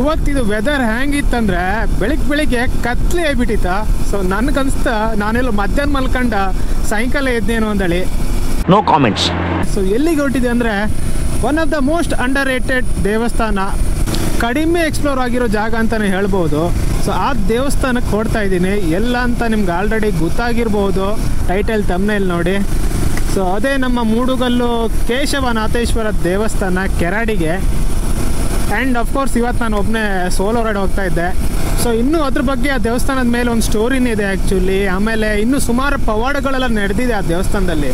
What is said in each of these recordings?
ಇವತ್ತಿದು weather ಹೆಂಗಿತ್ತಂದ್ರೆ ಬೆಳಿಗ್ಗೆ ಕತ್ಲೆ ಆಗ್ಬಿಟ್ಟಿತ್ತ. So ನನಗನ್ಸ್ತ ನಾನೆಲ್ಲ ಮಧ್ಯಾಹ್ನ ಮಲ್ಕೊಂಡ ಸಾಯಂಕಾಲ ಎದ್ದೇನು ಅಂದಳಿ. No comments. ಸೊ ಎಲ್ಲಿಗೆ ಹೊರಟಿದೆ ಅಂದರೆ one of the most underrated ದೇವಸ್ಥಾನ, ಕಡಿಮೆ ಎಕ್ಸ್ಪ್ಲೋರ್ ಆಗಿರೋ ಜಾಗ ಅಂತಲೇ ಹೇಳ್ಬೋದು. ಸೊ ಆ ದೇವಸ್ಥಾನಕ್ಕೆ ಹೊಡ್ತಾ ಇದ್ದೀನಿ. ಎಲ್ಲ ಅಂತ ನಿಮ್ಗೆ ಆಲ್ರೆಡಿ ಗೊತ್ತಾಗಿರ್ಬೋದು ಟೈಟಲ್ ತಮ್ನೇಲ್ ನೋಡಿ. ಸೊ ಅದೇ ನಮ್ಮ ಮೂಡುಗಲ್ಲು ಕೇಶವನಾಥೇಶ್ವರ ದೇವಸ್ಥಾನ ಕೆರಾಡಿಗೆ. ಆ್ಯಂಡ್ ಅಫ್ಕೋರ್ಸ್ ಇವತ್ತು ನಾನು ಒಬ್ಬನೇ ಸೋಲೋ ರೈಡ್ ಹೋಗ್ತಾ ಇದ್ದೆ. ಸೊ ಇನ್ನೂ ಅದ್ರ ಬಗ್ಗೆ ಆ ದೇವಸ್ಥಾನದ ಮೇಲೆ ಒಂದು ಸ್ಟೋರಿನೇ ಇದೆ ಆ್ಯಕ್ಚುಲಿ. ಆಮೇಲೆ ಇನ್ನೂ ಸುಮಾರು ಪವಾಡಗಳೆಲ್ಲ ನಡೆದಿದೆ ಆ ದೇವಸ್ಥಾನದಲ್ಲಿ.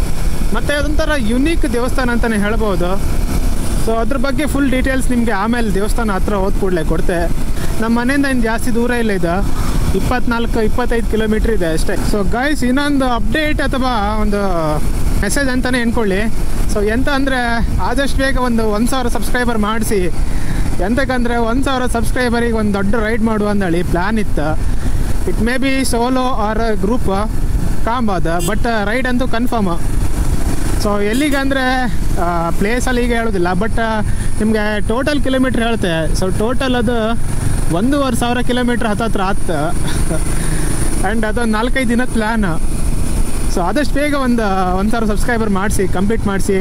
ಮತ್ತು ಅದೊಂಥರ ಯುನೀಕ್ ದೇವಸ್ಥಾನ ಅಂತಲೇ ಹೇಳ್ಬೋದು. ಸೊ ಅದ್ರ ಬಗ್ಗೆ ಫುಲ್ ಡೀಟೇಲ್ಸ್ ನಿಮಗೆ ಆಮೇಲೆ ದೇವಸ್ಥಾನ ಹತ್ರ ಹೋದ ಕೂಡಲೇ ಕೊಡ್ತೆ. ನಮ್ಮ ಮನೆಯಿಂದ ಇನ್ನು ಜಾಸ್ತಿ ದೂರ ಇಲ್ಲ, ಇದು 24-25 ಕಿಲೋಮೀಟ್ರ್ ಇದೆ ಅಷ್ಟೇ. ಸೊ ಗೈಸ್, ಇನ್ನೊಂದು ಅಪ್ಡೇಟ್ ಅಥವಾ ಒಂದು ಮೆಸೇಜ್ ಅಂತಲೇ ಅಂದ್ಕೊಳ್ಳಿ. ಸೊ ಎಂತ ಅಂದರೆ ಆದಷ್ಟು ಬೇಗ ಒಂದು 1000 ಸಬ್ಸ್ಕ್ರೈಬರ್ ಮಾಡಿಸಿ. ಎಂತಕ್ಕಂದರೆ 1000 ಸಬ್ಸ್ಕ್ರೈಬರಿಗೆ ಒಂದು ದೊಡ್ಡ ರೈಡ್ ಮಾಡುವ ಅಂದೇಳಿ ಪ್ಲ್ಯಾನ್ ಇತ್ತು. It may be solo or group ಕಾಂಬೋದು, ಬಟ್ ರೈಡ್ ಅಂತೂ ಕನ್ಫರ್ಮ್. ಸೊ ಎಲ್ಲಿಗೆ ಅಂದರೆ ಪ್ಲೇಸಲ್ಲಿ ಈಗ ಹೇಳೋದಿಲ್ಲ, ಬಟ್ ನಿಮಗೆ ಟೋಟಲ್ ಕಿಲೋಮೀಟ್ರ್ ಹೇಳ್ತೆ. ಸೊ ಟೋಟಲ್ ಅದು 1500 ಕಿಲೋಮೀಟ್ರ್ ಹತ್ತತ್ರ ಆಯ್ತು. ಆ್ಯಂಡ್ ಅದೊಂದು 4-5 ದಿನದ ಪ್ಲ್ಯಾನ್. ಸೊ ಆದಷ್ಟು ಬೇಗ ಒಂದು 1000 ಸಬ್ಸ್ಕ್ರೈಬರ್ ಮಾಡಿಸಿ, ಕಂಪ್ಲೀಟ್ ಮಾಡಿಸಿ.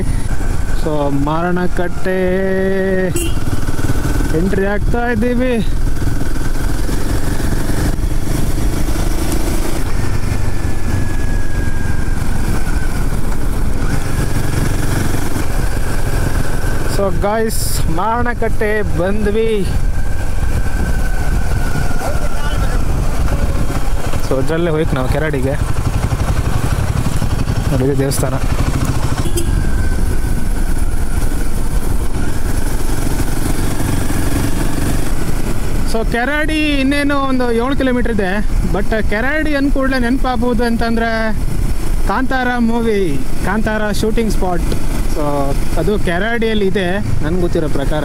ಸೊ ಮಾರಣಕಟ್ಟೆ ಎಂಟ್ರಿ ಆಗ್ತಾ ಇದ್ದೀವಿ. ಸೊ ಗಾಯ್ಸ್, ಮಾರಣಕಟ್ಟೆ ಬಂದ್ವಿ. ಸೊ ಅದರಲ್ಲೇ ಹೋಯ್ತು ನಾವು ಕೆರಾಡಿಗೆ. ನೋಡಿದೆ ದೇವಸ್ಥಾನ. ಸೊ ಕೆರಾಡಿ ಇನ್ನೇನು ಒಂದು 7 ಕಿಲೋಮೀಟ್ರ್ ಇದೆ. ಬಟ್ ಕೆರಾಡಿ ಅಂದ್ಕೂಡಲೇ ನೆನಪಾಗ್ಬೋದು ಅಂತಂದರೆ Kantara movie, Kantara shooting spot. So ಅದು ಕೆರಾಡಿಯಲ್ಲಿ ಇದೆ ನನಗೆ ಗೊತ್ತಿರೋ ಪ್ರಕಾರ.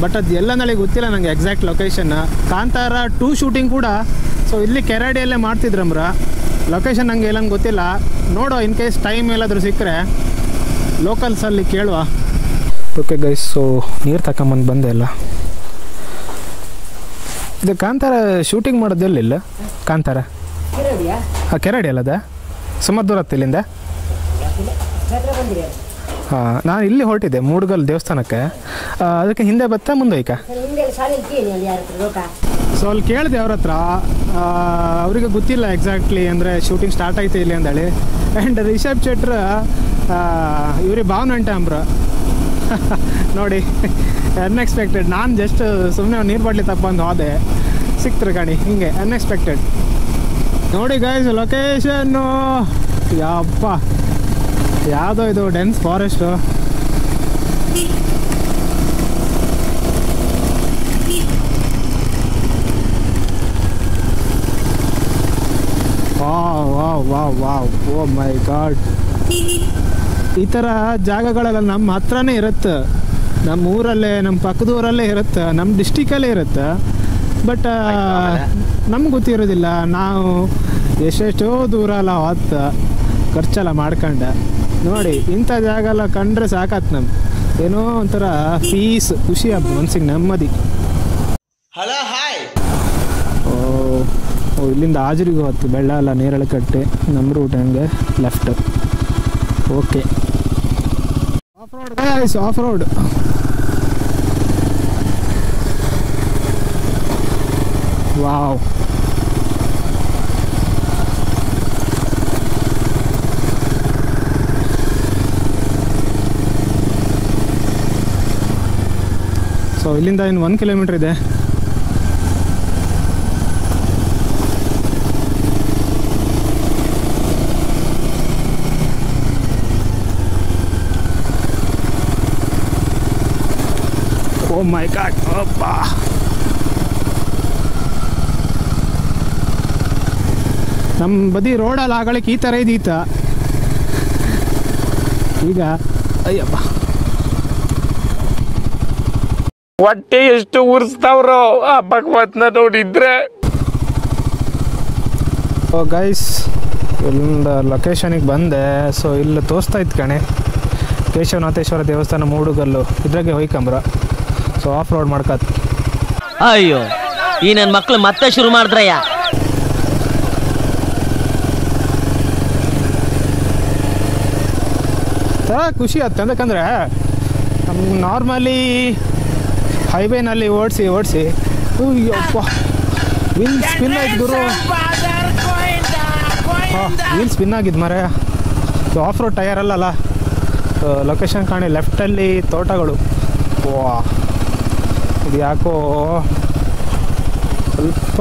ಬಟ್ ಅದು ಎಲ್ಲ ನನಗೆ ಗೊತ್ತಿಲ್ಲ ನನಗೆ ಎಕ್ಸಾಕ್ಟ್ ಲೊಕೇಶನ್. ಕಾಂತಾರ 2 ಶೂಟಿಂಗ್ ಕೂಡ ಸೊ ಇಲ್ಲಿ ಕೆರಾಡಿಯಲ್ಲೇ ಮಾಡ್ತಿದ್ರಮ್ರ. ಲೊಕೇಶನ್ ನನಗೆ ಎಲ್ಲ ಗೊತ್ತಿಲ್ಲ. ನೋಡೋ, ಇನ್ ಕೇಸ್ ಟೈಮ್ ಎಲ್ಲಾದರೂ ಸಿಕ್ಕರೆ ಲೋಕಲ್ಸಲ್ಲಿ ಕೇಳುವ. ಓಕೆ ಗೈಸ್, ಸೊ ನೀರು ತಗೊಂಬಂದು ಬಂದೆ ಎಲ್ಲ. ಇದು ಕಾಂತಾರ ಶೂಟಿಂಗ್ ಮಾಡೋದೆಲ್ಲಿಲ್ಲ ಕಾಂತಾರ? ಹಾಂ, ಕೆರಾಡಿ ಅಲ್ಲದ ಸುಮಾರು ದೂರ ಇಲ್ಲಿಂದ. ಹಾಂ, ನಾನು ಇಲ್ಲಿ ಹೊರಟಿದ್ದೆ ಮೂಡುಗಲ್ ದೇವಸ್ಥಾನಕ್ಕೆ. ಅದಕ್ಕೆ ಹಿಂದೆ ಬತ್ತಾ ಮುಂದೋಯ್ಕ? ಸೊ ಅಲ್ಲಿ ಕೇಳಿದೆ ಅವ್ರ ಹತ್ರ. ಅವರಿಗೆ ಗೊತ್ತಿಲ್ಲ ಎಕ್ಸಾಕ್ಟ್ಲಿ ಅಂದರೆ ಶೂಟಿಂಗ್ ಸ್ಟಾರ್ಟ್ ಆಯ್ತು ಇಲ್ಲಿ ಅಂದೇಳಿ. ಆ್ಯಂಡ್ ರಿಷಬ್ ಶೆಟ್ರ್ ಇವ್ರಿಗೆ ಭಾವನಂಟ ಅಂಬ್ರ ನೋಡಿ, ಅನ್ಎಕ್ಸ್ಪೆಕ್ಟೆಡ್. ನಾನು ಜಸ್ಟ್ ಸುಮ್ಮನೆ ನೀರು ಬಾಟ್ಲಿ ತಪ್ಪಂದು ಹೋದೆ, ಸಿಕ್ತಾರೆ ಗಾಡಿ ಹಿಂಗೆ ಅನ್ಎಕ್ಸ್ಪೆಕ್ಟೆಡ್. ನೋಡಿ ಗೈಸ್, ಲೊಕೇಶನ್ನು ಯಪ್ಪ ಯಾವುದೋ ಇದು dense forest. Wow wow wow wow, oh my god. ಈ ಥರ ಜಾಗಗಳೆಲ್ಲ ನಮ್ಮ ಹತ್ರನೇ ಇರುತ್ತೆ, ನಮ್ಮ ಊರಲ್ಲೇ, ನಮ್ಮ ಪಕ್ಕದ ಊರಲ್ಲೇ ಇರುತ್ತೆ, ನಮ್ಮ ಡಿಸ್ಟಿಕಲ್ಲೇ ಇರುತ್ತೆ. ಬಟ್ ನಮ್ಗೆ ಗೊತ್ತಿರೋದಿಲ್ಲ. ನಾವು ಎಷ್ಟೆಷ್ಟೋ ದೂರ ಎಲ್ಲ ಹೊತ್ತು ಖರ್ಚೆಲ್ಲ ಮಾಡ್ಕೊಂಡೆ. ನೋಡಿ, ಇಂಥ ಜಾಗ ಎಲ್ಲ ಕಂಡ್ರೆ ಸಾಕತ್ತು ನಮ್ಗೆ. ಏನೋ ಒಂಥರ ಪೀಸ್, ಖುಷಿ ಹಬ್ಬ, ಮನ್ಸಿಗೆ ನೆಮ್ಮದಿ. Hello hi. ಓ ಇಲ್ಲಿಂದ ಹಾಜರಿಗೆ ಹೊತ್ತು ಬೆಳ್ಳ ಎಲ್ಲ ನೇರಳೆ ಕಟ್ಟೆ. ನಮ್ಮ ರೂಟ್ ಹಂಗೆ left. Okay, of road guys, of road. Wow, so ಇಲ್ಲಿಂದ ಇನ್ನು 1 ಕಿಲೋಮೀಟ್ರ್ ಇದೆ. ಓ ಮೈ ಗಾಡ್, ಅಪ್ಪ. ನಮ್ಮ ಬದಿ ರೋಡಲ್ಲಿ ಆಗಳಿಗೆ ಈ ಥರ ಇದೀತ. ಈಗ ಅಯ್ಯಪ್ಪ, ಹೊಟ್ಟೆ ಎಷ್ಟು ಉರ್ಸ್ತಾವ್ರೋ ಆ ಭಗವತ್ನ ನೋಡಿದ್ರೆ. ಓ ಗೈಸ್, ಇಲ್ಲಿಂದ ಲೊಕೇಶನಿಗೆ ಬಂದೆ. ಸೊ ಇಲ್ಲಿ ತೋರಿಸ್ತಾ ಇತ್ತು ಕಣೆ ಕೇಶವನಾಥೇಶ್ವರ ದೇವಸ್ಥಾನ ಮೂಡುಗಲ್ಲು. ಇದ್ರಾಗೆ ಹೋಯ್ಕಂಬ್ರ. ಸೊ ಆಫ್ ರೋಡ್ ಮಾಡ್ಕತ್. ಅಯ್ಯೋ ಈ ನನ್ನ ಮಕ್ಳು ಮತ್ತೆ ಶುರು ಮಾಡಿದ್ರಯ್ಯ. ಖುಷಿ ಆಯ್ತು ಯಾಕಂದರೆ ನಮ್ಗೆ ನಾರ್ಮಲಿ ಹೈವೇನಲ್ಲಿ ಓಡಿಸಿ ಅಯ್ಯಪ್ಪ ವೀಲ್ ಸ್ಪಿನ್ ಆಯ್ತು ಗುರು. ವೀಲ್ ಸ್ಪಿನ್ ಆಗಿದ್ದು ಮರ. ಆಫ್ ರೋಡ್ ಟಯರ್ ಅಲ್ಲಲ್ಲ. ಲೊಕೇಶನ್ ಕಾಣಿ ಲೆಫ್ಟಲ್ಲಿ ತೋಟಗಳು. ವಾ ಇದು ಯಾಕೋ ಸ್ವಲ್ಪ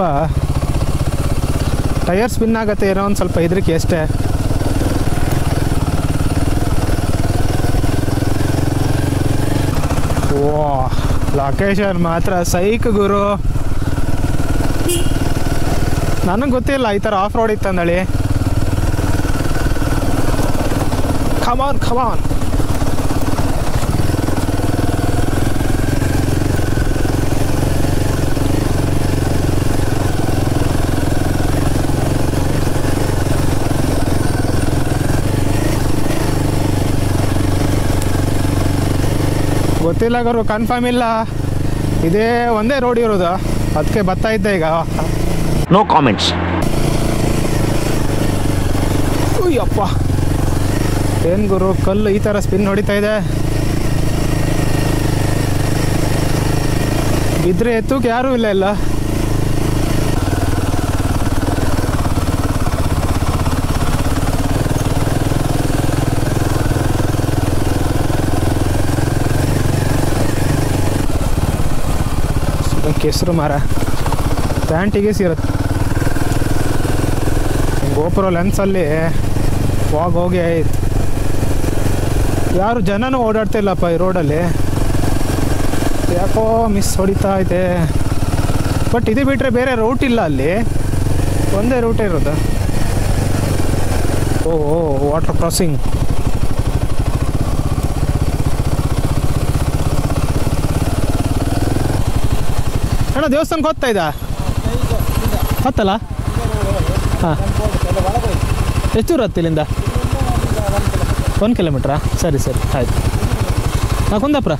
ಟಯರ್ ಸ್ಪಿನ್ ಆಗುತ್ತೆ ಏನೋ ಒಂದು ಸ್ವಲ್ಪ ಹೆದರಿಕೆ ಅಷ್ಟೇ. ವಾ ಲೊಕೇಶನ್ ಮಾತ್ರ ಸೈಕ್ ಗುರು. ನನಗೆ ಗೊತ್ತಿಲ್ಲ ಈ ಥರ ಆಫ್ ರೋಡ್ ಇತ್ತಂದಳಿ. ಕಮಾನ್ ಗೊತ್ತಿಲ್ಲ ಗುರು, ಕನ್ಫರ್ಮ್ ಇಲ್ಲ. ಇದೇ ಒಂದೇ ರೋಡ್ ಇರೋದು, ಅದಕ್ಕೆ ಬರ್ತಾ ಇದ್ದೆ ಈಗ. No comments. ಅಯ್ಯಪ್ಪ ಏನು ಗುರು, ಕಲ್ಲು ಈ ಥರ ಸ್ಪಿನ್ ಹೊಡಿತಾ ಇದೆ. ಬಿದ್ದರೆ ಎತ್ತಕ್ಕೆ ಯಾರೂ ಇಲ್ಲ. ಕೆಸರು ಮರ ಪ್ಯಾಂಟಿಗೆ ಸಿರುತ್ತೆ. ಗೋಪುರ ಲೆನ್ಸಲ್ಲಿ ಹೋಗಿ ಆಯ್ತು. ಯಾರು ಜನನೂ ಓಡಾಡ್ತಿಲ್ಲಪ್ಪ ಈ ರೋಡಲ್ಲಿ. ಯಾಕೋ ಮಿಸ್ ಹೊಡಿತಾ ಇದೆ. ಬಟ್ ಇದು ಬಿಟ್ಟರೆ ಬೇರೆ ರೂಟ್ ಇಲ್ಲ ಅಲ್ಲಿ, ಒಂದೇ ರೂಟೇ ಇರೋದು. ಓ ವಾಟರ್ ಕ್ರಾಸಿಂಗ್. ಅಣ್ಣ ದೇವಸ್ಥಾನಕ್ಕೆ ಹೋಗ್ತಾ ಇದ್ದ ಹತ್ತಲ್ಲ? ಹಾಂ ಎಷ್ಟು ದೂರ ಹತ್ತು ಇಲ್ಲಿಂದ? 1 ಕಿಲೋಮೀಟ್ರಾ? ಸರಿ ಆಯಿತು. ಹಾಂ ಕುಂದಾಪುರ.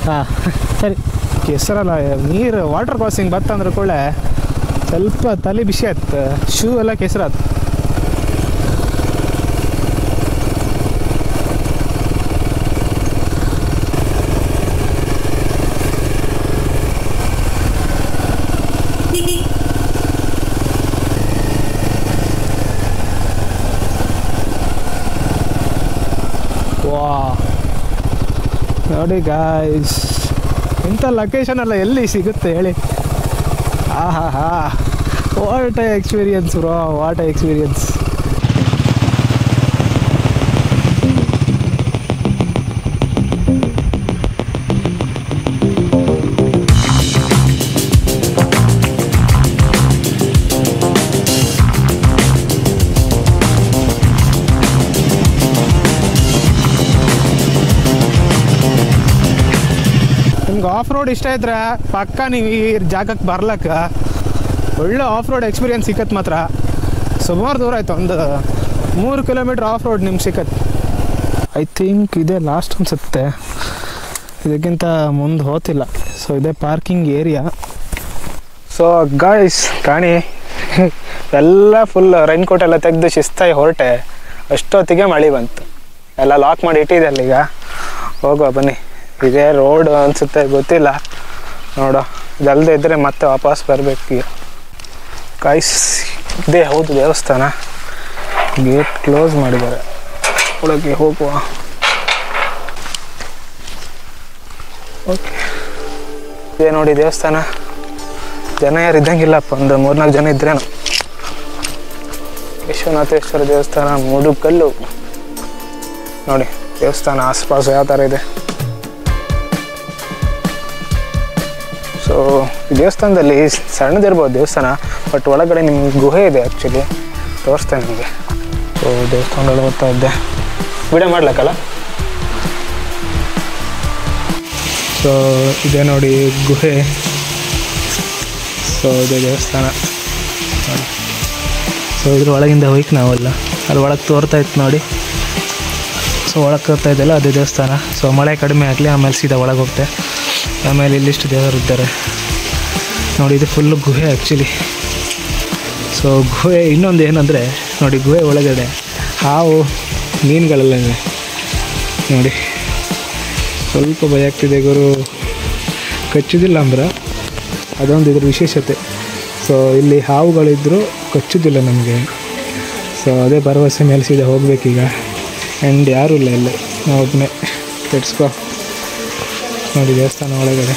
ಹಾಂ ಸರಿ. ಕೆಸರಲ್ಲ ನೀರು ವಾಟರ್ ಕ್ರಾಸಿಂಗ್ ಬತ್ತಂದ್ರೆ ಕೂಡ ಸ್ವಲ್ಪ ತಲೆ ಬಿಸಿ ಆಯ್ತು, ಶೂ ಎಲ್ಲ ಕೆಸರಾಯ್ತು. ನೋಡಿ ಗಾಯ್ಸ್, ಇಂಥ ಲೊಕೇಶನ್ ಎಲ್ಲ ಎಲ್ಲಿ ಸಿಗುತ್ತೆ ಹೇಳಿ? What experience bro, what experience. Of road ಇಷ್ಟ ಇದ್ರೆ ಪಕ್ಕ ನೀವು ಈ ಜಾಗಕ್ಕೆ ಬರ್ಲಕ್ಕ ಒಳ್ಳೆ ಆಫ್ ರೋಡ್ ಎಕ್ಸ್ಪೀರಿಯನ್ಸ್ ಸಿಕ್ಕತ್ತೆ. ಮಾತ್ರ ಸುಮಾರು ದೂರ ಆಯಿತು, ಒಂದು 3 ಕಿಲೋಮೀಟ್ರ್ ಆಫ್ ರೋಡ್ ನಿಮ್ಗೆ ಸಿಕ್ಕತ್ತೆ. ಐ ಥಿಂಕ್ ಇದೇ ಲಾಸ್ಟ್ ಅನಿಸುತ್ತೆ, ಇದಕ್ಕಿಂತ ಮುಂದೆ ಹೋತಿಲ್ಲ. ಸೊ ಇದೇ ಪಾರ್ಕಿಂಗ್ ಏರಿಯಾ. ಸೊ ಗಾಯ್ಸ್ ಕಾಣಿ ಎಲ್ಲ ಫುಲ್ ರೈನ್ಕೋಟ್ ಎಲ್ಲ ತೆಗೆದು ಶಿಸ್ತಾಗಿ ಹೊರಟೆ. ಅಷ್ಟೊತ್ತಿಗೆ ಮಳೆ ಬಂತು, ಎಲ್ಲ ಲಾಕ್ ಮಾಡಿ ಇಟ್ಟಿದೆ ಅಲ್ಲಿಗ. ಹೋಗುವ ಬನ್ನಿ. ಇದೇ ರೋಡ್ ಅನಿಸುತ್ತೆ, ಗೊತ್ತಿಲ್ಲ. ನೋಡೋ ಇದಲ್ಲದೆ ಇದ್ದರೆ ಮತ್ತೆ ವಾಪಸ್ ಬರಬೇಕು ಈಗ. ಕಾಯ್ಸ್ ಇದೇ ಹೌದು ದೇವಸ್ಥಾನ. ಗೇಟ್ ಕ್ಲೋಸ್ ಮಾಡಿದ್ದಾರೆ, ಒಳಗೆ ಹೋಗುವ. ಓಕೆ ಇದೇ ನೋಡಿ ದೇವಸ್ಥಾನ. ಜನ ಯಾರು ಇದ್ದಂಗಿಲ್ಲಪ್ಪ, ಒಂದು 3-4 ಜನ ಇದ್ರೇನು. ವಿಶ್ವನಾಥೇಶ್ವರ ದೇವಸ್ಥಾನ, ಮೂಡುಕಲ್ಲು. ನೋಡಿ ದೇವಸ್ಥಾನ ಆಸ್ಪಾಸು ಯಾವ ಥರ ಇದೆ. ಸೊ ಈ ದೇವಸ್ಥಾನದಲ್ಲಿ ಸಣ್ಣದಿರ್ಬೋದು ದೇವಸ್ಥಾನ, ಬಟ್ ಒಳಗಡೆ ನಿಮ್ಗೆ ಗುಹೆ ಇದೆ. ಆ್ಯಕ್ಚುಲಿ ತೋರಿಸ್ತೇನೆ ನಿಮಗೆ. ಸೊ ದೇವಸ್ಥಾನದಲ್ಲಿ ಹೋಗ್ತಾ ಇದ್ದೆ, ವಿಡಿಯೋ ಮಾಡ್ಲಿಕ್ಕಲ್ಲ. ಸೊ ಇದೇ ನೋಡಿ ಗುಹೆ. ಸೊ ಇದೇ ದೇವಸ್ಥಾನ. ಸೊ ಇದ್ರ ಒಳಗಿಂದ ಹೋಯ್ಕೆ ನಾವಲ್ಲ, ಅಲ್ಲಿ ಒಳಗೆ ತೋರ್ತಾ ಇತ್ತು ನೋಡಿ. ಸೊ ಒಳಗೆ ತೋರ್ತಾ ಇದೆಯಲ್ಲ ಅದೇ ದೇವಸ್ಥಾನ. ಸೊ ಮಳೆ ಕಡಿಮೆ ಆಗಲಿ, ಆಮೇಲೆ ಸೀದಾ ಒಳಗೆ ಹೋಗ್ತೆ. ಆಮೇಲೆ ಇಲ್ಲಿಷ್ಟು ದೇವರು ಇದ್ದಾರೆ. ನೋಡಿ ಇದು ಫುಲ್ಲು ಗುಹೆ ಆ್ಯಕ್ಚುಲಿ. ಸೊ ಗುಹೆ ಇನ್ನೊಂದು ಏನಂದರೆ ನೋಡಿ, ಗುಹೆ ಒಳಗಡೆ ಹಾವು ಮೀನುಗಳೆಲ್ಲ ಇದೆ ನೋಡಿ. ಸ್ವಲ್ಪ ಭಯ ಆಗ್ತಿದೆ ಗುರು, ಕಚ್ಚುವುದಿಲ್ಲ ಅಂದ್ರೆ ಅದೊಂದು ಇದ್ರ ವಿಶೇಷತೆ. ಸೊ ಇಲ್ಲಿ ಹಾವುಗಳಿದ್ದರೂ ಕಚ್ಚುವುದಿಲ್ಲ ನಮಗೆ. ಸೊ ಅದೇ ಭರವಸೆ ಮೇಲೆ ಸೀದಾ ಹೋಗ್ಬೇಕೀಗ. ಆ್ಯಂಡ್ ಯಾರೂ ಇಲ್ಲ ಇಲ್ಲಿ, ನಾವು ಒಬ್ಬನೇ. ಕೆಡ್ಸ್ಕೊ ನೋಡಿ ದೇವಸ್ಥಾನ ಒಳಗಡೆ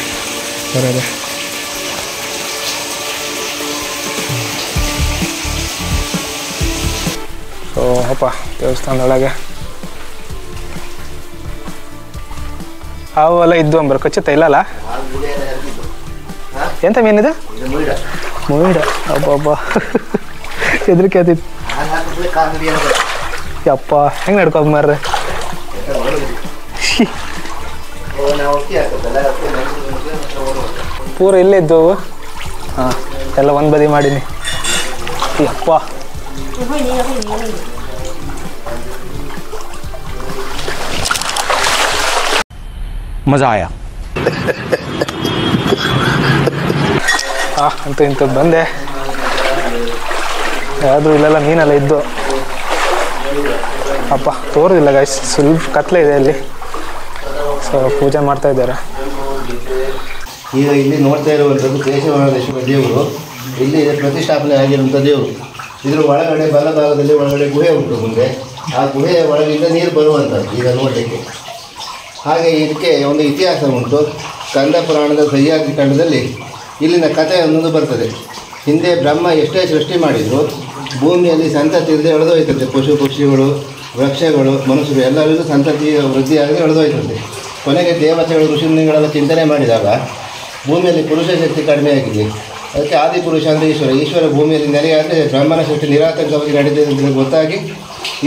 ಬರೋದೆ. ಸೊ ಅಪ್ಪ ದೇವಸ್ಥಾನದೊಳಗೆ ಹಾವೆಲ್ಲ ಇದ್ದು ಅಂಬರು, ಕಚ್ಚುತ್ತಾ ಇಲ್ಲಲ್ಲ? ಎಂತ ಮೀನಿದೆ? ಮೊಯ್ಡ. ಅಬ್ಬಬ್ಬ ಹೆದರಿಕೆ ಆತಿತ್ತು ಯಪ್ಪ. ಹೆಂಗೆ ನಡ್ಕೋದು ಮಾರ್ರೆ? ಪೂರ ಇಲ್ಲೇ ಇದ್ದವು. ಹಾಂ, ಎಲ್ಲ ಒಂದು ಬದಿ ಮಾಡೀನಿ. ಯಪ್ಪ मज़ा आया. ಅಂತೂ ಇಂಥದ್ದು ಬಂದೆ. ಯಾವ್ದು ಇಲ್ಲೆಲ್ಲ ಮೀನೆಲ್ಲ ಇದ್ದು. ಅಪ್ಪ ತೋರೋದಿಲ್ಲ ಗೈಸ್, ಸ್ವಲ್ಪ ಕತ್ಲೆ ಇದೆ ಅಲ್ಲಿ. ಸೊ ಪೂಜೆ ಮಾಡ್ತಾ ಇದ್ದಾರೆ. ಈಗ ಇಲ್ಲಿ ನೋಡ್ತಾ ಇರುವಂಥದ್ದು ಕೇಶವನಾಥೇಶ್ವರ ದೇವರು. ಇಲ್ಲಿ ಪ್ರತಿಷ್ಠಾಪನೆ ಆಗಿರುವಂಥ ದೇವರು. ಇದರ ಒಳಗಡೆ ಬಲಭಾಗದಲ್ಲಿ ಒಳಗಡೆ ಗುಹೆ ಉಂಟು. ಮುಂದೆ ಆ ಗುಹೆಯ ಒಳಗಿಂದ ನೀರು ಬರುವಂಥದ್ದು ಈಗ ನೋಡಲಿಕ್ಕೆ. ಹಾಗೆ ಇದಕ್ಕೆ ಒಂದು ಇತಿಹಾಸ ಉಂಟು. ಕಂದ ಪುರಾಣದ ಸಹ್ಯಾದ್ರಿ ಖಂಡದಲ್ಲಿ ಇಲ್ಲಿನ ಕಥೆ ಅನ್ನೋದು ಬರ್ತದೆ. ಹಿಂದೆ ಬ್ರಹ್ಮ ಎಷ್ಟೇ ಸೃಷ್ಟಿ ಮಾಡಿದ್ರು ಭೂಮಿಯಲ್ಲಿ ಸಂತತಿ ಇಲ್ಲದೆ ಎಳೆದೋಯ್ತಂತೆ. ಪಶು ಪಕ್ಷಿಗಳು, ವೃಕ್ಷಗಳು, ಮನುಷ್ಯರು ಎಲ್ಲರಿಗೂ ಸಂತತಿ ವೃದ್ಧಿಯಾಗದೆ ಎಳೆದೋಯ್ತಂತೆ. ಕೊನೆಗೆ ದೇವತೆಗಳು ಋಷಿಮುನಿಗಳೆಲ್ಲ ಚಿಂತನೆ ಮಾಡಿದಾಗ ಭೂಮಿಯಲ್ಲಿ ಪುರುಷ ಶಕ್ತಿ ಕಡಿಮೆಯಾಗಿದೆ. ಅದಕ್ಕೆ ಆದಿಪುರುಷ ಅಂದರೆ ಈಶ್ವರ ಭೂಮಿಯಲ್ಲಿ ನೆಲೆಯಾದರೆ ಬ್ರಹ್ಮನ ಸೃಷ್ಟಿ ನಿರಾತಂಕವಾಗಿ ನಡೆದಿದೆ ಅಂತ ಗೊತ್ತಾಗಿ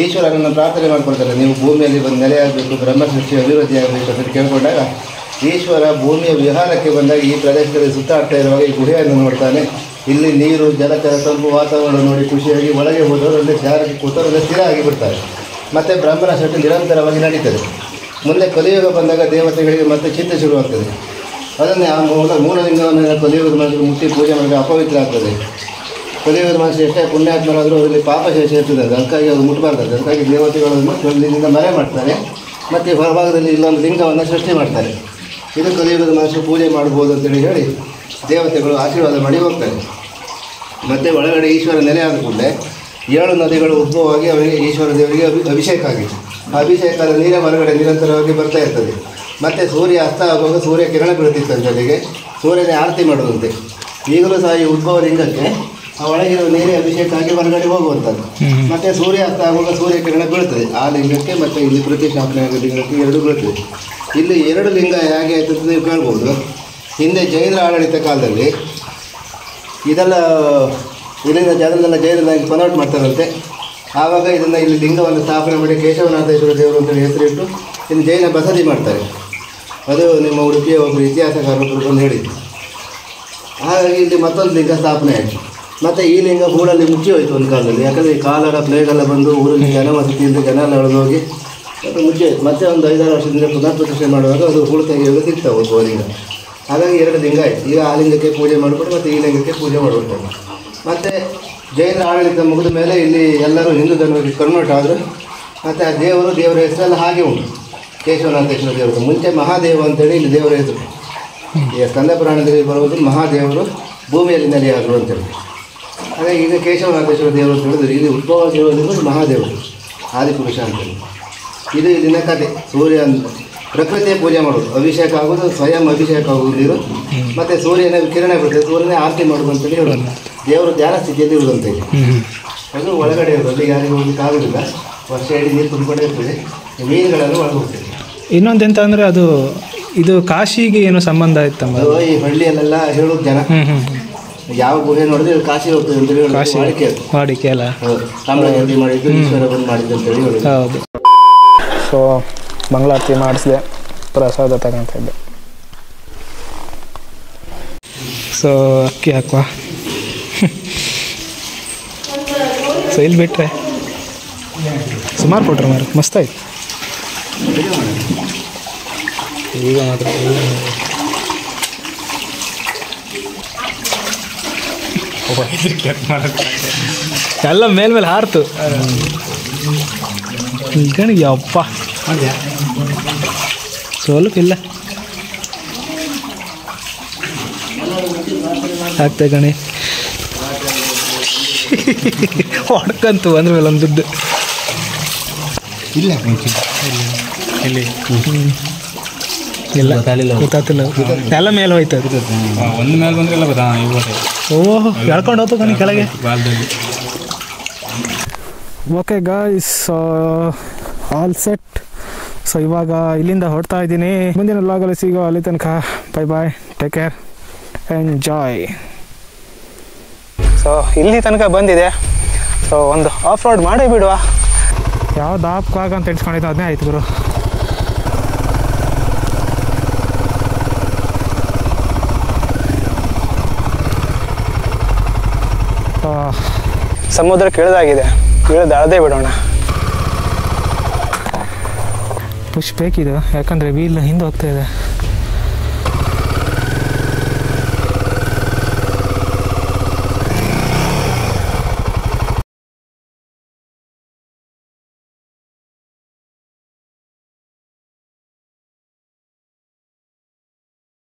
ಈಶ್ವರನನ್ನು ಪ್ರಾರ್ಥನೆ ಮಾಡ್ಕೊಳ್ತಾರೆ. ನೀವು ಭೂಮಿಯಲ್ಲಿ ಬಂದು ನೆಲೆಯಾಗಬೇಕು, ಬ್ರಹ್ಮ ಸೃಷ್ಟಿ ಅಭಿವೃದ್ಧಿ ಆಗಬೇಕು ಅಂತ ಕೇಳ್ಕೊಂಡಾಗ ಈಶ್ವರ ಭೂಮಿಯ ವಿಹಾರಕ್ಕೆ ಬಂದಾಗ ಈ ಪ್ರದೇಶದಲ್ಲಿ ಸುತ್ತಾಡ್ತಾ ಇರುವಾಗ ಈ ಗುಹೆಯನ್ನು ನೋಡ್ತಾನೆ. ಇಲ್ಲಿ ನೀರು, ಜಲಚರ, ತಂಪು ವಾತಾವರಣ ನೋಡಿ ಖುಷಿಯಾಗಿ ಒಳಗೆ ಹೋದವರು ಅಲ್ಲಿ ಜಾರಕ್ಕೆ ಕೂತವರಲ್ಲಿ ಸ್ಥಿರ ಆಗಿಬಿಡ್ತಾರೆ. ಮತ್ತು ಬ್ರಹ್ಮನ ಸೃಷ್ಟಿ ನಿರಂತರವಾಗಿ ನಡೀತದೆ. ಮುಂದೆ ಕಲಿಯುಗ ಬಂದಾಗ ದೇವತೆಗಳಿಗೆ ಮತ್ತೆ ಚಿಂತೆ ಶುರುವಾಗ್ತದೆ. ಅದನ್ನೇ ಆ ಮೂಲಲಿಂಗವನ್ನು ಕಲಿಯುಗದ ಮನಸ್ಸಿಗೆ ಮುಟ್ಟಿ ಪೂಜೆ ಮಾಡಿದ್ರೆ ಅಪವಿತ್ರ ಆಗ್ತದೆ. ಕಲಿಯುಗದ ಮನಸ್ಸು ಎಷ್ಟೇ ಪುಣ್ಯಾತ್ಮರಾದರೂ ಅವರಲ್ಲಿ ಪಾಪ ಶೇಷ ಇರ್ತದೆ. ಅದಕ್ಕಾಗಿ ಅದು ಮುಟ್ಟಬಾರ್ದು. ಅದಕ್ಕಾಗಿ ದೇವತೆಗಳನ್ನು ಕಲ್ಲಿನಿಂದ ಮರೆ ಮಾಡ್ತಾರೆ. ಮತ್ತು ಹೊರಭಾಗದಲ್ಲಿ ಇಲ್ಲೊಂದು ಲಿಂಗವನ್ನು ಸೃಷ್ಟಿ ಮಾಡ್ತಾರೆ. ಇದು ಕಲಿಯುಗದ ಮನಸ್ಸು ಪೂಜೆ ಮಾಡ್ಬೋದು ಅಂತೇಳಿ ಹೇಳಿ ದೇವತೆಗಳು ಆಶೀರ್ವಾದ ಮಾಡಿ ಹೋಗ್ತಾರೆ. ಮತ್ತು ಒಳಗಡೆ ಈಶ್ವರ ನೆಲೆ ಆದ ಕೂಡಲೇ 7 ನದಿಗಳು ಉದ್ಭವವಾಗಿ ಅವರಿಗೆ ಈಶ್ವರ ದೇವರಿಗೆ ಅಭಿಷೇಕ ಆಗಿತ್ತು. ಆ ಅಭಿಷೇಕದ ನೀರೇ ಹೊರಗಡೆ ನಿರಂತರವಾಗಿ ಬರ್ತಾ ಇರ್ತದೆ. ಮತ್ತು ಸೂರ್ಯ ಅಸ್ತ ಆಗುವಾಗ ಸೂರ್ಯ ಕಿರಣ ಬೀಳುತ್ತಿತ್ತಂತೆ. ಅಲ್ಲಿಗೆ ಸೂರ್ಯನೇ ಆರತಿ ಮಾಡುವಂತೆ. ಈಗಲೂ ಸಹ ಈ ಉದ್ಭವ ಲಿಂಗಕ್ಕೆ ಆ ಒಳಗಿರುವ ನೀರೇ ಅಭಿಷೇಕ ಆಗಿ ಹೊರಗಡೆ ಹೋಗುವಂಥದ್ದು. ಮತ್ತು ಸೂರ್ಯ ಅಸ್ತ ಆಗುವಾಗ ಸೂರ್ಯ ಕಿರಣ ಬೀಳ್ತದೆ ಆ ಲಿಂಗಕ್ಕೆ. ಮತ್ತು ಇಲ್ಲಿ ಪ್ರತಿಷ್ಠಾಪನೆ ಆಗೋ ಲಿಂಗಕ್ಕೆ 2 ಬೀಳ್ತದೆ. ಇಲ್ಲಿ 2 ಲಿಂಗ ಹೇಗೆ ಆಯ್ತು ಅಂತ ನೀವು ಕೇಳ್ಬೋದು. ಹಿಂದೆ ಜೈನರ ಆಡಳಿತ ಕಾಲದಲ್ಲಿ ಇದೆಲ್ಲ ಇಲ್ಲಿಂದ ಜನರನ್ನೆಲ್ಲ ಜೈನರಾಗಿ ಕನ್ವರ್ಟ್ ಮಾಡ್ತಾರಂತೆ. ಆವಾಗ ಇದನ್ನು ಇಲ್ಲಿ ಲಿಂಗವನ್ನು ಸ್ಥಾಪನೆ ಮಾಡಿ ಕೇಶವನಾಥೇಶ್ವರ ದೇವರು ಅಂತೇಳಿ ಹೆಸರಿಟ್ಟು ಇನ್ನು ಜೈನ ಬಸದಿ ಮಾಡ್ತಾರೆ. ಅದು ನಿಮ್ಮ ಉಡುಪಿಯ ಒಬ್ಬರು ಇತಿಹಾಸಕಾರರು ಬಂದು ಹೇಳಿದ್ದು. ಹಾಗಾಗಿ ಇಲ್ಲಿ ಮತ್ತೊಂದು ಲಿಂಗ ಸ್ಥಾಪನೆ ಆಯಿತು. ಮತ್ತು ಈ ಲಿಂಗ ಹೂಳಲ್ಲಿ ಮುಚ್ಚಿ ಹೋಯಿತು ಒಂದು ಕಾಲದಲ್ಲಿ. ಯಾಕಂದರೆ ಈ ಕಾಲರ ಪ್ಲೇಗೆಲ್ಲ ಬಂದು ಊರಲ್ಲಿ ಜನವಸತಿ ಇಲ್ಲದೆ ಜನ ಎಲ್ಲ ಎಳೆದೋಗಿ ಅದು ಮುಚ್ಚಿ ಹೋಯಿತು. ಮತ್ತೆ ಒಂದು 5-6 ವರ್ಷದಿಂದ ಪುನಃ ಪ್ರತಿಷ್ಠೆ ಮಾಡುವಾಗ ಅದು ಹೂಳು ತೆಗೆಯುವಾಗ ಸಿಗ್ತಾವೆ ಒಬ್ಬ ಲಿಂಗ. ಹಾಗಾಗಿ 2 ಲಿಂಗ ಆಯಿತು. ಈಗ ಆ ಲಿಂಗಕ್ಕೆ ಪೂಜೆ ಮಾಡಿಬಿಟ್ಟು ಮತ್ತು ಈ ಲಿಂಗಕ್ಕೆ ಪೂಜೆ ಮಾಡಿಬಿಡ್ತಾರೆ. ಮತ್ತು ಜೈನರ ಆಡಳಿತ ಮುಗಿದ ಮೇಲೆ ಇಲ್ಲಿ ಎಲ್ಲರೂ ಹಿಂದೂ ಧರ್ಮಕ್ಕೆ ಕನ್ವರ್ಟ್ ಆದರು. ಮತ್ತು ಆ ದೇವರ ಹೆಸರೆಲ್ಲ ಹಾಗೆ ಉಂಟು. ಕೇಶವನಾಥೇಶ್ವರ ದೇವರು ಮುಂಚೆ ಮಹಾದೇವ ಅಂತೇಳಿ ಇಲ್ಲಿ ದೇವರ ಹೆಸರು. ಈಗ ಸ್ಕಂದ ಪುರಾಣದಲ್ಲಿ ಬರುವುದು ಮಹಾದೇವರು ಭೂಮಿಯಲ್ಲಿ ನೆಲೆಯಾದರು ಅಂತೇಳಿ. ಹಾಗಾಗಿ ಈಗ ಕೇಶವನಾಥೇಶ್ವರ ದೇವರು ಅಂತ ಹೇಳಿದ್ರೆ ಇಲ್ಲಿ ಉದ್ಭವ ಆಗಿರೋದು ಮಹಾದೇವರು ಆದಿಪುರುಷ ಅಂತೇಳಿ. ಇದು ಇಲ್ಲಿನ ಕಥೆ. ಸೂರ್ಯ ಪ್ರಕೃತಿಯ ಪೂಜೆ ಮಾಡೋದು, ಅಭಿಷೇಕ ಆಗೋದು, ಸ್ವಯಂ ಅಭಿಷೇಕ ಆಗೋದು ನೀರು. ಮತ್ತು ಸೂರ್ಯನ ಕಿರಣ ಬಿಡ್ತದೆ, ಸೂರ್ಯನೇ ಆರತಿ ಮಾಡೋದು ಅಂತೇಳಿ ಹೇಳೋದು. ದೇವರು ಧ್ಯಾನ ಸ್ಥಿತಿಯಲ್ಲಿ ಇರುವುದಂತೆ. ಅದು ಒಳಗಡೆ ಇರೋದು ಯಾರಿಗೂ ಹೋಗ್ಲಿಕ್ಕೆ ಆಗೋದಿಲ್ಲ. ವರ್ಷ ಇಡೀ ನೀರು ತುಂಬಿಕೊಂಡಿರ್ತದೆ. ಮೀನುಗಳೆಲ್ಲ ಒಳಗೆ ಹೋಗ್ತದೆ. ಇನ್ನೊಂದು ಎಂತ ಅಂದರೆ ಅದು ಇದು ಕಾಶಿಗೆ ಏನೋ ಸಂಬಂಧ ಇತ್ತಮ್ಮ. ಈ ಹಳ್ಳಿಯಲ್ಲೆಲ್ಲ ಹೇಳೋದು ಜನ ಯಾವ ಗುಹೆ ನೋಡಿದ್ರೆ ಕಾಶಿ ಹೋಗ್ತದೆ ಅಂತೇಳಿ ಹೇಳೋದು ವಾಡಿಕೆ ಅಲ್ಲ. ತಾಮ್ರಗಂಧಿ ಮಾಡಿದ್ದು ಈಶ್ವರ ಬಂದು ಮಾಡಿದ್ದು ಅಂತೇಳಿ ಹೇಳೋದು. ಹೌದು. ಸೊ ಮಂಗಳಾರತಿ ಮಾಡಿಸಿದೆ, ಪ್ರಸಾದ ತಗೊಂತ ಇದ್ದೆ. ಸೊ ಅಕ್ಕಿ ಹಾಕುವ. ಸೊ ಇಲ್ಲಿ ಬಿಟ್ಟರೆ ಸುಮಾರು ಕೊಟ್ರು ಮಾರು, ಮಸ್ತಾಯ್ತು. ಈಗ ಮಾತ್ರ ಎಲ್ಲ ಮೇಲ್ಮೇಲೆ ಹಾರ್ತು ಗಣಿಗೆ ಅಪ್ಪ ಸ್ವಲ್ಪ ಇಲ್ಲ ಆಗ್ತದೆ ಗಣಿ ಹೊಡ್ಕಂತು ಅಂದ್ರೆ ಮೇಲೆ ಒಂದು ದುಡ್ಡು ಇಲ್ಲ ಇಲ್ಲಿ ಇಲ್ಲ ಗೊತ್ತಾಗ್ತಿಲ್ಲ ಎಲ್ಲ ಮೇಲೆ ಹೋಯ್ತು ಒಂದು ಮೇಲೆ ಬಂದ್ರೆ ಎಲ್ಲ ಗೊತ್ತಾ ಇವತ್ತು ಓಹ್ ಎಳ್ಕೊಂಡು ಹೋಗ್ತು ಕಣಿ ಕೆಳಗೆ ಬಾಲ್ದಲ್ಲಿ okay guys all set. So ಇವಾಗ ಇಲ್ಲಿಂದ ಹೊರಡ್ತಾ ಇದ್ದೀನಿ. ಮುಂದಿನ ವ್ಲಾಗಲ್ಲಿ ಸಿಗೋ ಅಲ್ಲಿ ತನಕ bye bye, take care, enjoy. So ಇಲ್ಲಿ ತನಕ ಬಂದಿದೆ. ಸೊ ಒಂದು ಆಫ್ ರೋಡ್ ಮಾಡೇ ಬಿಡುವ. ಯಾವ್ದು ಆಪ್ಕಾಗ ಅಂತ ಎಡ್ಸ್ಕೊಂಡಿದ್ದು ಅದನ್ನೇ ಆಯ್ತು ಗುರು. ಸಮುದ್ರ ಕೇಳಿದಾಗಿದೆ, ಇಳಿದಾಳದೇ ಬಿಡೋಣ. ಪುಷ್ ಬೇಕಿದು ಯಾಕಂದರೆ ವೀಲ್ ಹಿಂದೆ ಹೋಗ್ತಾ ಇದೆ.